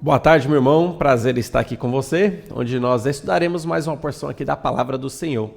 Boa tarde, meu irmão. Prazer estar aqui com você, onde nós estudaremos mais uma porção aqui da Palavra do Senhor.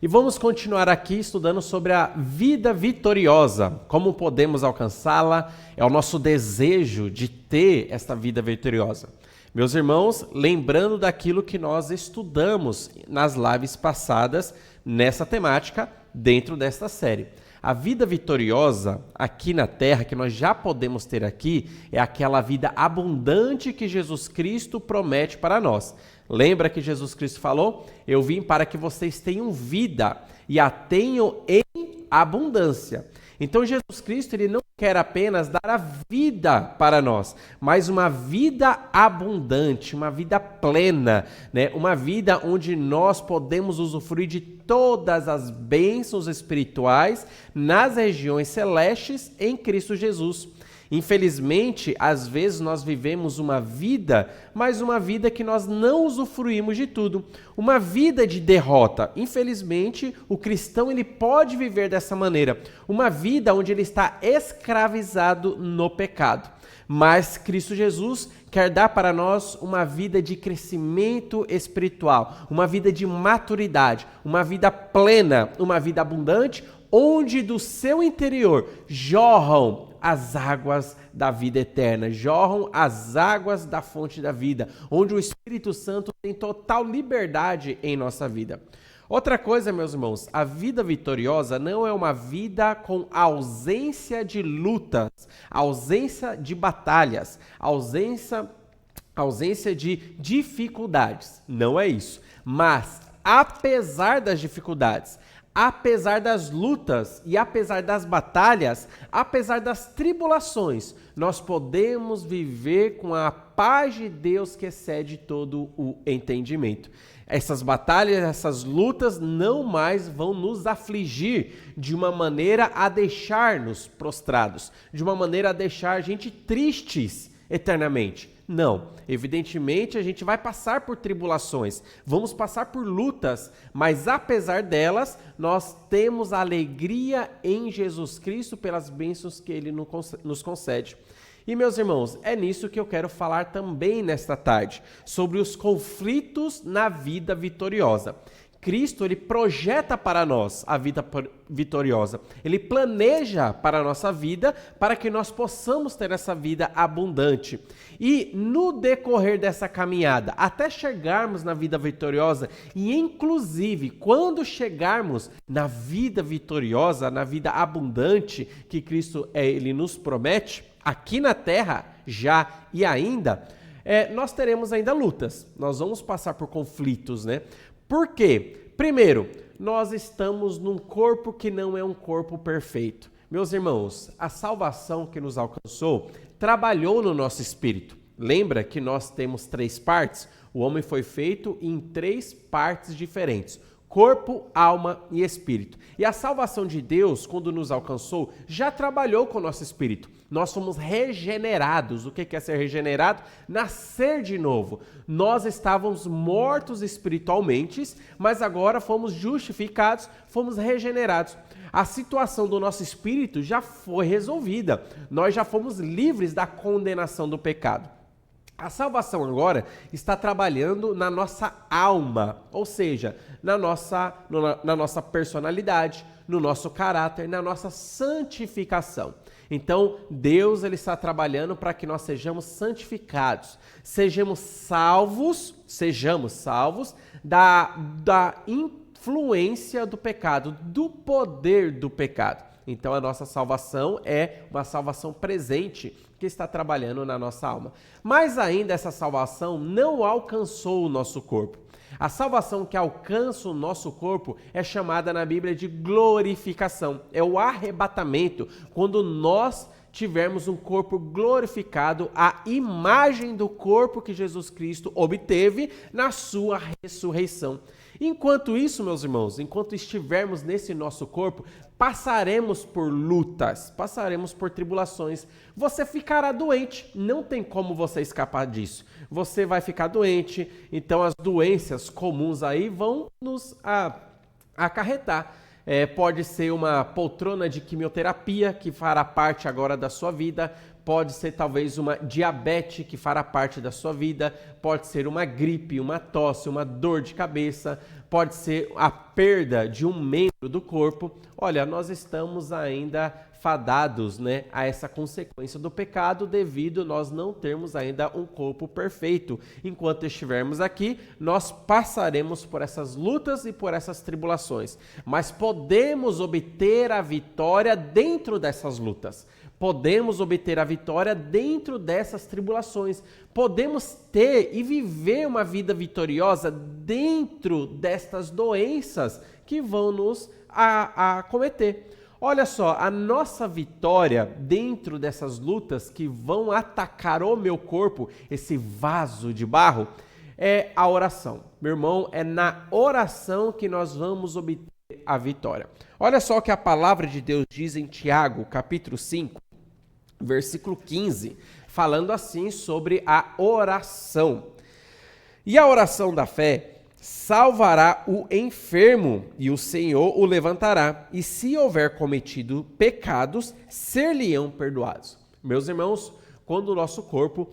E vamos continuar aqui estudando sobre a vida vitoriosa, como podemos alcançá-la, é o nosso desejo de ter esta vida vitoriosa. Meus irmãos, lembrando daquilo que nós estudamos nas lives passadas nessa temática, dentro desta série. A vida vitoriosa aqui na terra, que nós já podemos ter aqui, é aquela vida abundante que Jesus Cristo promete para nós. Lembra que Jesus Cristo falou? Eu vim para que vocês tenham vida e a tenham em abundância. Então Jesus Cristo ele não quer apenas dar a vida para nós, mas uma vida abundante, uma vida plena, né? Uma vida onde nós podemos usufruir de todas as bênçãos espirituais nas regiões celestes em Cristo Jesus. Infelizmente, às vezes nós vivemos uma vida, mas uma vida que nós não usufruímos de tudo. Uma vida de derrota. Infelizmente, o cristão ele pode viver dessa maneira. Uma vida onde ele está escravizado no pecado. Mas Cristo Jesus quer dar para nós uma vida de crescimento espiritual, uma vida de maturidade, uma vida plena, uma vida abundante, onde do seu interior jorram as águas da vida eterna, jorram as águas da fonte da vida, onde o Espírito Santo tem total liberdade em nossa vida. Outra coisa, meus irmãos, a vida vitoriosa não é uma vida com ausência de lutas, ausência de batalhas, ausência de dificuldades. Não é isso. Mas, apesar das dificuldades, apesar das lutas e apesar das batalhas, apesar das tribulações, nós podemos viver com a paz de Deus que excede todo o entendimento. Essas batalhas, essas lutas não mais vão nos afligir de uma maneira a deixar-nos prostrados, de uma maneira a deixar a gente tristes eternamente. Não, evidentemente a gente vai passar por tribulações, vamos passar por lutas, mas apesar delas, nós temos alegria em Jesus Cristo pelas bênçãos que Ele nos concede. E meus irmãos, é nisso que eu quero falar também nesta tarde, sobre os conflitos na vida vitoriosa. Cristo, ele projeta para nós a vida vitoriosa. Ele planeja para a nossa vida para que nós possamos ter essa vida abundante. E no decorrer dessa caminhada, até chegarmos na vida vitoriosa, e inclusive quando chegarmos na vida vitoriosa, na vida abundante que Cristo ele nos promete, aqui na terra, já e ainda, nós teremos ainda lutas. Nós vamos passar por conflitos, né? Por quê? Primeiro, nós estamos num corpo que não é um corpo perfeito. Meus irmãos, a salvação que nos alcançou trabalhou no nosso espírito. Lembra que nós temos 3 partes? O homem foi feito em 3 partes diferentes: corpo, alma e espírito. E a salvação de Deus, quando nos alcançou, já trabalhou com o nosso espírito. Nós fomos regenerados. O que é ser regenerado? Nascer de novo. Nós estávamos mortos espiritualmente, mas agora fomos justificados, fomos regenerados. A situação do nosso espírito já foi resolvida. Nós já fomos livres da condenação do pecado. A salvação agora está trabalhando na nossa alma, ou seja, na nossa personalidade, no nosso caráter, na nossa santificação. Então, Deus ele está trabalhando para que nós sejamos santificados, sejamos salvos da influência do pecado, do poder do pecado. Então, a nossa salvação é uma salvação presente que está trabalhando na nossa alma. Mas ainda essa salvação não alcançou o nosso corpo. A salvação que alcança o nosso corpo é chamada na Bíblia de glorificação. É o arrebatamento, quando nós tivermos um corpo glorificado, a imagem do corpo que Jesus Cristo obteve na sua ressurreição. Enquanto isso, meus irmãos, enquanto estivermos nesse nosso corpo, passaremos por lutas, passaremos por tribulações. Você ficará doente, não tem como você escapar disso. Você vai ficar doente, então as doenças comuns aí vão nos acarretar Pode ser uma poltrona de quimioterapia que fará parte agora da sua vida, pode ser talvez uma diabetes que fará parte da sua vida, pode ser uma gripe, uma tosse, uma dor de cabeça, pode ser a perda de um membro do corpo. Olha, nós estamos ainda fadados, né, a essa consequência do pecado devido nós não termos ainda um corpo perfeito. Enquanto estivermos aqui, nós passaremos por essas lutas e por essas tribulações, mas podemos obter a vitória dentro dessas lutas. Podemos obter a vitória dentro dessas tribulações. Podemos ter e viver uma vida vitoriosa dentro destas doenças que vão nos acometer. Olha só, a nossa vitória dentro dessas lutas que vão atacar o meu corpo, esse vaso de barro, é a oração. Meu irmão, é na oração que nós vamos obter a vitória. Olha só o que a palavra de Deus diz em Tiago, capítulo 5, versículo 15, falando assim sobre a oração. E a oração da fé salvará o enfermo, e o Senhor o levantará, e se houver cometido pecados, ser-lhe-ão perdoados. Meus irmãos, quando o nosso corpo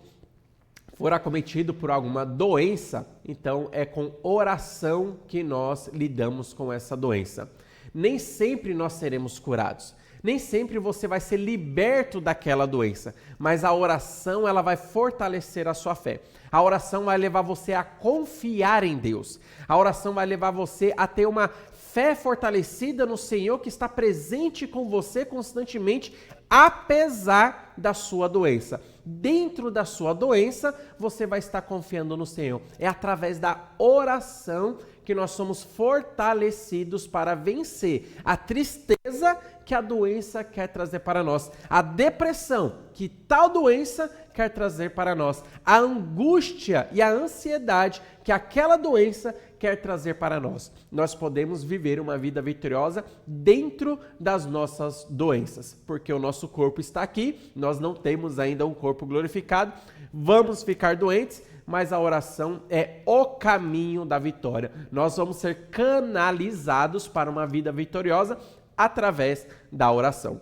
for acometido por alguma doença, então é com oração que nós lidamos com essa doença. Nem sempre nós seremos curados. Nem sempre você vai ser liberto daquela doença, mas a oração ela vai fortalecer a sua fé. A oração vai levar você a confiar em Deus. A oração vai levar você a ter uma fé fortalecida no Senhor que está presente com você constantemente, apesar da sua doença. Dentro da sua doença, você vai estar confiando no Senhor. É através da oração que nós somos fortalecidos para vencer a tristeza que a doença quer trazer para nós, a depressão que tal doença quer trazer para nós, a angústia e a ansiedade que aquela doença quer trazer para nós. Nós podemos viver uma vida vitoriosa dentro das nossas doenças, porque o nosso corpo está aqui, nós não temos ainda um corpo glorificado, vamos ficar doentes, mas a oração é o caminho da vitória. Nós vamos ser canalizados para uma vida vitoriosa através da oração.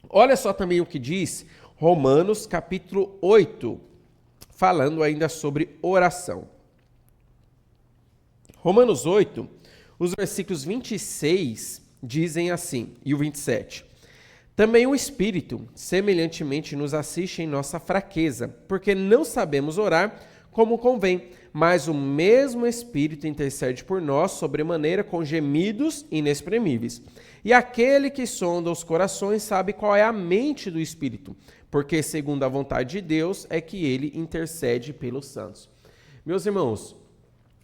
Olha só também o que diz Romanos capítulo 8, falando ainda sobre oração. Romanos 8, os versículos 26 dizem assim, e o 27. Também o Espírito, semelhantemente, nos assiste em nossa fraqueza, porque não sabemos orar como convém, mas o mesmo Espírito intercede por nós sobremaneira com gemidos inexprimíveis. E aquele que sonda os corações sabe qual é a mente do Espírito, porque segundo a vontade de Deus é que ele intercede pelos santos. Meus irmãos,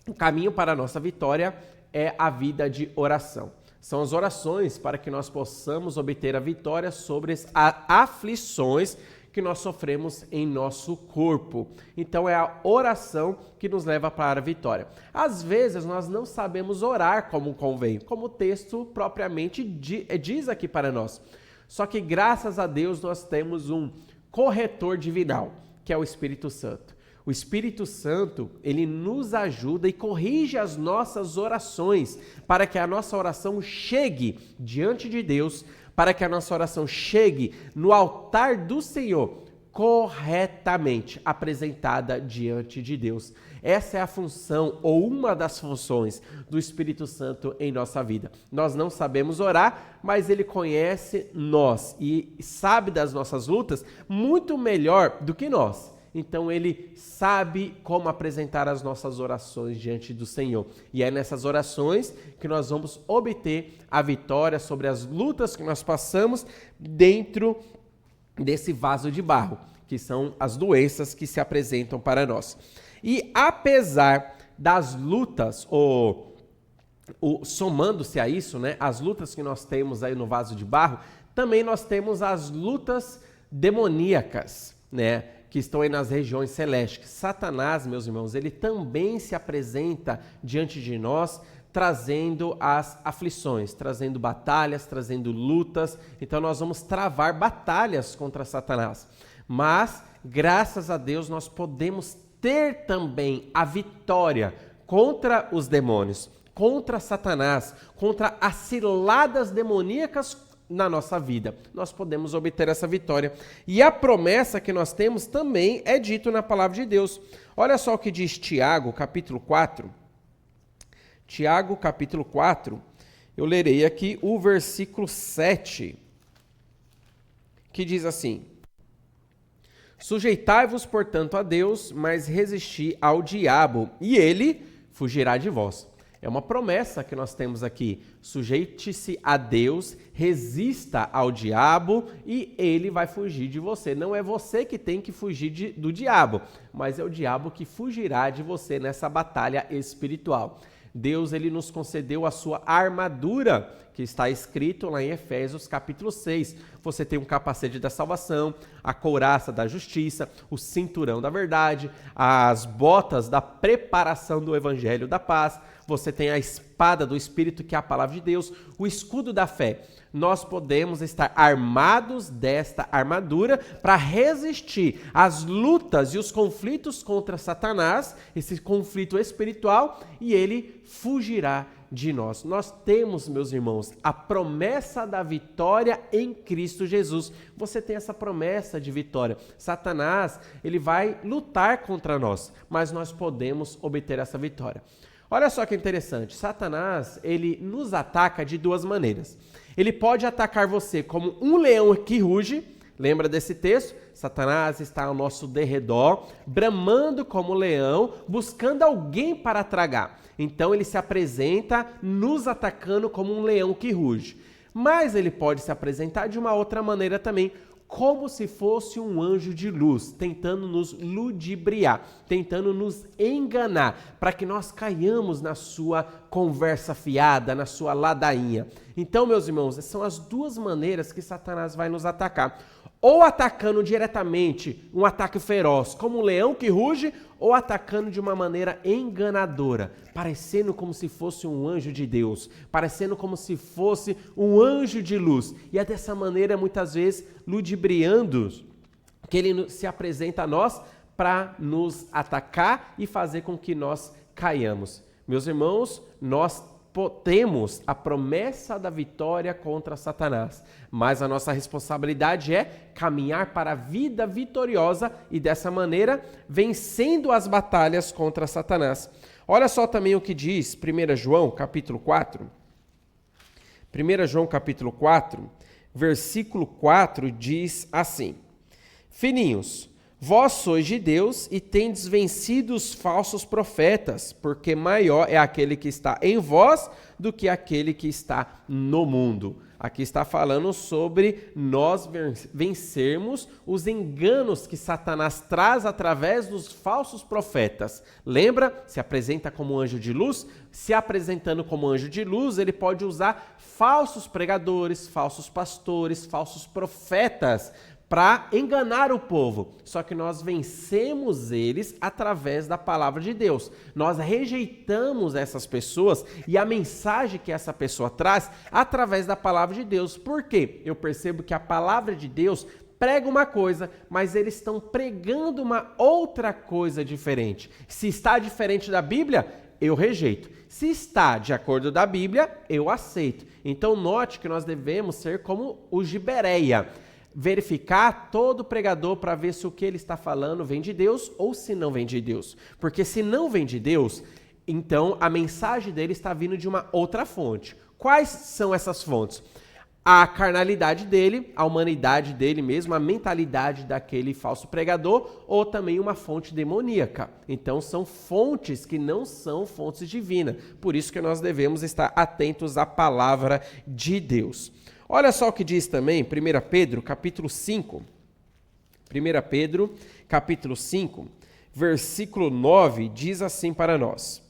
o caminho para a nossa vitória é a vida de oração. São as orações para que nós possamos obter a vitória sobre as aflições que nós sofremos em nosso corpo. Então é a oração que nos leva para a vitória. Às vezes nós não sabemos orar como convém, como o texto propriamente diz aqui para nós. Só que graças a Deus nós temos um corretor divinal, que é o Espírito Santo. O Espírito Santo, ele nos ajuda e corrige as nossas orações para que a nossa oração chegue diante de Deus, para que a nossa oração chegue no altar do Senhor corretamente apresentada diante de Deus. Essa é a função ou uma das funções do Espírito Santo em nossa vida. Nós não sabemos orar, mas ele conhece nós e sabe das nossas lutas muito melhor do que nós. Então ele sabe como apresentar as nossas orações diante do Senhor. E é nessas orações que nós vamos obter a vitória sobre as lutas que nós passamos dentro desse vaso de barro, que são as doenças que se apresentam para nós. E apesar das lutas, somando-se a isso, né, as lutas que nós temos aí no vaso de barro, também nós temos as lutas demoníacas, né, que estão aí nas regiões celestes. Satanás, meus irmãos, ele também se apresenta diante de nós, trazendo as aflições, trazendo batalhas, trazendo lutas. Então nós vamos travar batalhas contra Satanás. Mas, graças a Deus, nós podemos ter também a vitória contra os demônios, contra Satanás, contra as ciladas demoníacas na nossa vida. Nós podemos obter essa vitória. E a promessa que nós temos também é dito na palavra de Deus. Olha só o que diz Tiago, capítulo 4. Tiago, capítulo 4. Eu lerei aqui o versículo 7, que diz assim: sujeitai-vos, portanto, a Deus, mas resisti ao diabo, e ele fugirá de vós. É uma promessa que nós temos aqui. Sujeite-se a Deus, resista ao diabo e ele vai fugir de você. Não é você que tem que fugir do diabo, mas é o diabo que fugirá de você nessa batalha espiritual. Deus, ele nos concedeu a sua armadura, que está escrito lá em Efésios capítulo 6. Você tem um capacete da salvação, a couraça da justiça, o cinturão da verdade, as botas da preparação do evangelho da paz. Você tem a espada do Espírito, que é a palavra de Deus, o escudo da fé. Nós podemos estar armados desta armadura para resistir às lutas e os conflitos contra Satanás, esse conflito espiritual, e ele fugirá de nós. Nós temos, meus irmãos, a promessa da vitória em Cristo Jesus. Você tem essa promessa de vitória. Satanás, ele vai lutar contra nós, mas nós podemos obter essa vitória. Olha só que interessante, Satanás, ele nos ataca de duas maneiras. Ele pode atacar você como um leão que ruge, lembra desse texto? Satanás está ao nosso derredor, bramando como leão, buscando alguém para tragar. Então ele se apresenta nos atacando como um leão que ruge. Mas ele pode se apresentar de uma outra maneira também, como se fosse um anjo de luz, tentando nos ludibriar, tentando nos enganar, para que nós caiamos na sua conversa fiada, na sua ladainha. Então, meus irmãos, são as duas maneiras que Satanás vai nos atacar. Ou atacando diretamente, um ataque feroz, como um leão que ruge, ou atacando de uma maneira enganadora, parecendo como se fosse um anjo de Deus, parecendo como se fosse um anjo de luz. E é dessa maneira, muitas vezes, ludibriando, que ele se apresenta a nós para nos atacar e fazer com que nós caiamos. Meus irmãos, nós temos a promessa da vitória contra Satanás, mas a nossa responsabilidade é caminhar para a vida vitoriosa e dessa maneira vencendo as batalhas contra Satanás. Olha só também o que diz 1 João capítulo 4. 1 João capítulo 4, versículo 4 diz assim: filhinhos, vós sois de Deus e tendes vencido os falsos profetas, porque maior é aquele que está em vós do que aquele que está no mundo. Aqui está falando sobre nós vencermos os enganos que Satanás traz através dos falsos profetas. Lembra? Se apresenta como anjo de luz. Se apresentando como anjo de luz, ele pode usar falsos pregadores, falsos pastores, falsos profetas, para enganar o povo. Só que nós vencemos eles através da palavra de Deus. Nós rejeitamos essas pessoas e a mensagem que essa pessoa traz através da palavra de Deus. Por quê? Eu percebo que a palavra de Deus prega uma coisa, mas eles estão pregando uma outra coisa diferente. Se está diferente da Bíblia, eu rejeito. Se está de acordo da Bíblia, eu aceito. Então note que nós devemos ser como o de Bereia. Verificar todo pregador para ver se o que ele está falando vem de Deus ou se não vem de Deus. Porque se não vem de Deus, então a mensagem dele está vindo de uma outra fonte. Quais são essas fontes? A carnalidade dele, a humanidade dele mesmo, a mentalidade daquele falso pregador, ou também uma fonte demoníaca. Então são fontes que não são fontes divinas. Por isso que nós devemos estar atentos à palavra de Deus. Olha só o que diz também 1 Pedro, capítulo 5. 1 Pedro, capítulo 5, versículo 9, diz assim para nós: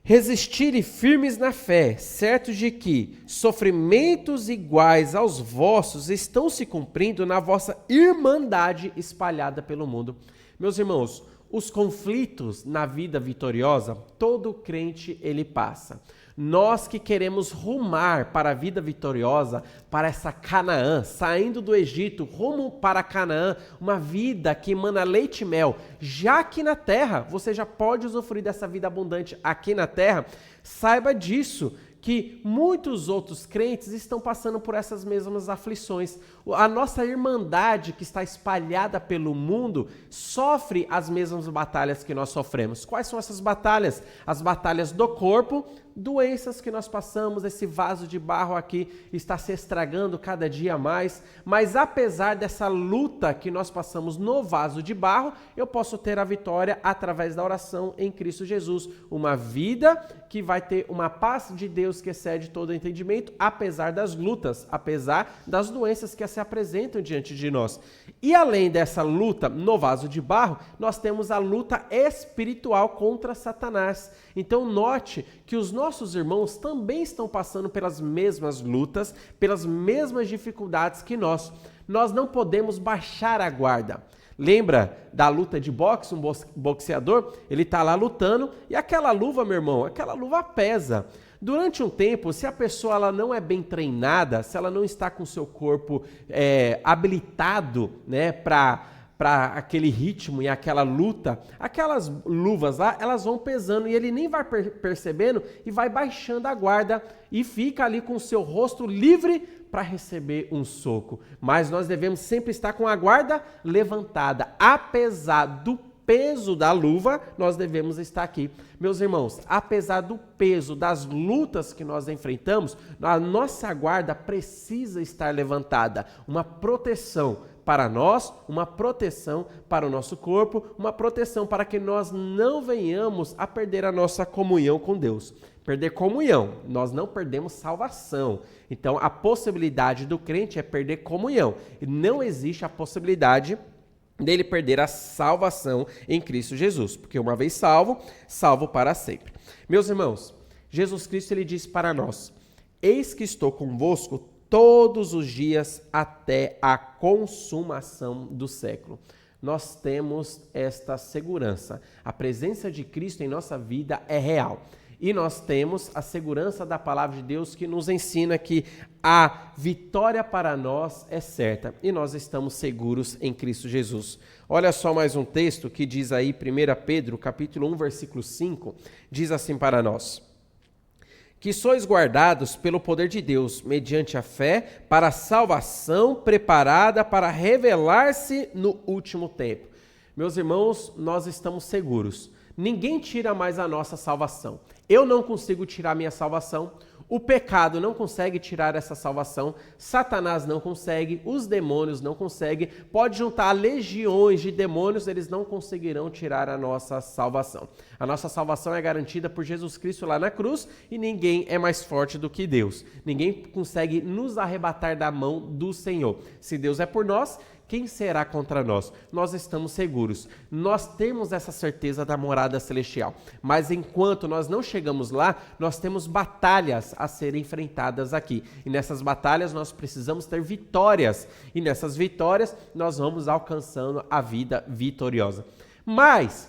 resistirem firmes na fé, certos de que sofrimentos iguais aos vossos estão se cumprindo na vossa irmandade espalhada pelo mundo. Meus irmãos, os conflitos na vida vitoriosa, todo crente ele passa. Nós que queremos rumar para a vida vitoriosa, para essa Canaã, saindo do Egito, rumo para Canaã, uma vida que emana leite e mel, já aqui na terra, você já pode usufruir dessa vida abundante aqui na terra, saiba disso, que muitos outros crentes estão passando por essas mesmas aflições. A nossa irmandade que está espalhada pelo mundo sofre as mesmas batalhas que nós sofremos. Quais são essas batalhas? As batalhas do corpo, doenças que nós passamos, esse vaso de barro aqui está se estragando cada dia mais, mas apesar dessa luta que nós passamos no vaso de barro, eu posso ter a vitória através da oração em Cristo Jesus, uma vida que vai ter uma paz de Deus que excede todo entendimento, apesar das lutas, apesar das doenças que se apresentam diante de nós. E além dessa luta no vaso de barro, nós temos a luta espiritual contra Satanás. Então note que os nossos irmãos também estão passando pelas mesmas lutas, pelas mesmas dificuldades que nós. Nós não podemos baixar a guarda. Lembra da luta de boxe? Um boxeador, ele está lá lutando e aquela luva, meu irmão, aquela luva pesa. Durante um tempo, se a pessoa ela não é bem treinada, se ela não está com o seu corpo habilitado, né, para aquele ritmo e aquela luta, aquelas luvas lá, elas vão pesando e ele nem vai percebendo e vai baixando a guarda e fica ali com o seu rosto livre para receber um soco. Mas nós devemos sempre estar com a guarda levantada, apesar do peso da luva, nós devemos estar aqui. Meus irmãos, apesar do peso das lutas que nós enfrentamos, a nossa guarda precisa estar levantada, uma proteção para nós, uma proteção para o nosso corpo, uma proteção para que nós não venhamos a perder a nossa comunhão com Deus. Perder comunhão, nós não perdemos salvação. Então, a possibilidade do crente é perder comunhão. E não existe a possibilidade dele perder a salvação em Cristo Jesus, porque uma vez salvo, salvo para sempre. Meus irmãos, Jesus Cristo ele disse para nós: eis que estou convosco todos os dias até a consumação do século. Nós temos esta segurança. A presença de Cristo em nossa vida é real. E nós temos a segurança da palavra de Deus que nos ensina que a vitória para nós é certa. E nós estamos seguros em Cristo Jesus. Olha só mais um texto que diz aí, 1 Pedro, capítulo 1, versículo 5, diz assim para nós: que sois guardados pelo poder de Deus, mediante a fé, para a salvação preparada para revelar-se no último tempo. Meus irmãos, nós estamos seguros. Ninguém tira mais a nossa salvação. Eu não consigo tirar a minha salvação. O pecado não consegue tirar essa salvação. Satanás não consegue. Os demônios não conseguem. Pode juntar legiões de demônios, eles não conseguirão tirar a nossa salvação. A nossa salvação é garantida por Jesus Cristo lá na cruz e ninguém é mais forte do que Deus. Ninguém consegue nos arrebatar da mão do Senhor. Se Deus é por nós, quem será contra nós? Nós estamos seguros. Nós temos essa certeza da morada celestial. Mas enquanto nós não chegamos lá, nós temos batalhas a serem enfrentadas aqui. E nessas batalhas nós precisamos ter vitórias. E nessas vitórias nós vamos alcançando a vida vitoriosa. Mas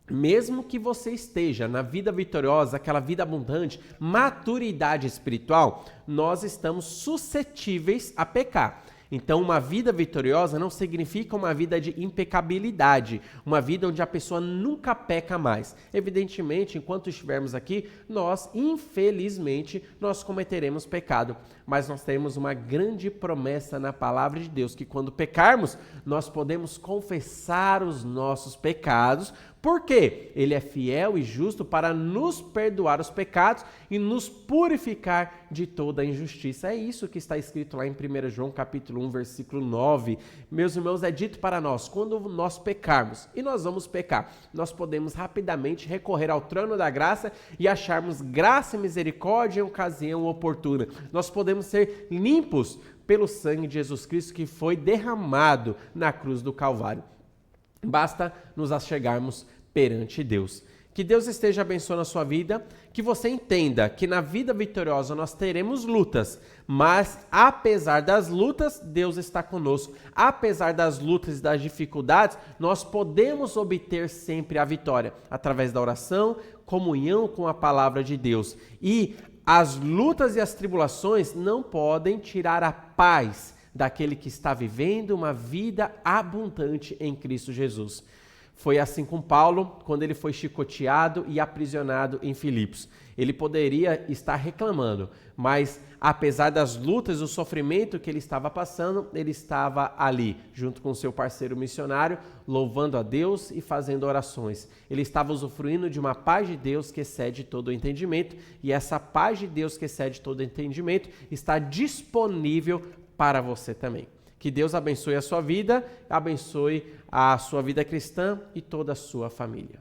mesmo que você esteja na vida vitoriosa, aquela vida abundante, maturidade espiritual, nós estamos suscetíveis a pecar. Então, uma vida vitoriosa não significa uma vida de impecabilidade, uma vida onde a pessoa nunca peca mais. Evidentemente, enquanto estivermos aqui, nós, infelizmente, nós cometeremos pecado. Mas nós temos uma grande promessa na palavra de Deus, que quando pecarmos, nós podemos confessar os nossos pecados. Por quê? Ele é fiel e justo para nos perdoar os pecados e nos purificar de toda a injustiça. É isso que está escrito lá em 1 João capítulo 1, versículo 9. Meus irmãos, é dito para nós, quando nós pecarmos, e nós vamos pecar, nós podemos rapidamente recorrer ao trono da graça e acharmos graça e misericórdia em ocasião oportuna. Nós podemos ser limpos pelo sangue de Jesus Cristo que foi derramado na cruz do Calvário. Basta nos achegarmos perante Deus. Que Deus esteja abençoando a sua vida, que você entenda que na vida vitoriosa nós teremos lutas, mas apesar das lutas, Deus está conosco. Apesar das lutas e das dificuldades, nós podemos obter sempre a vitória através da oração, comunhão com a palavra de Deus. E as lutas e as tribulações não podem tirar a paz daquele que está vivendo uma vida abundante em Cristo Jesus. Foi assim com Paulo, quando ele foi chicoteado e aprisionado em Filipos. Ele poderia estar reclamando, mas apesar das lutas e o sofrimento que ele estava passando, ele estava ali, junto com seu parceiro missionário, louvando a Deus e fazendo orações. Ele estava usufruindo de uma paz de Deus que excede todo o entendimento, e essa paz de Deus que excede todo o entendimento está disponível para você também. Que Deus abençoe a sua vida, abençoe a sua vida cristã e toda a sua família.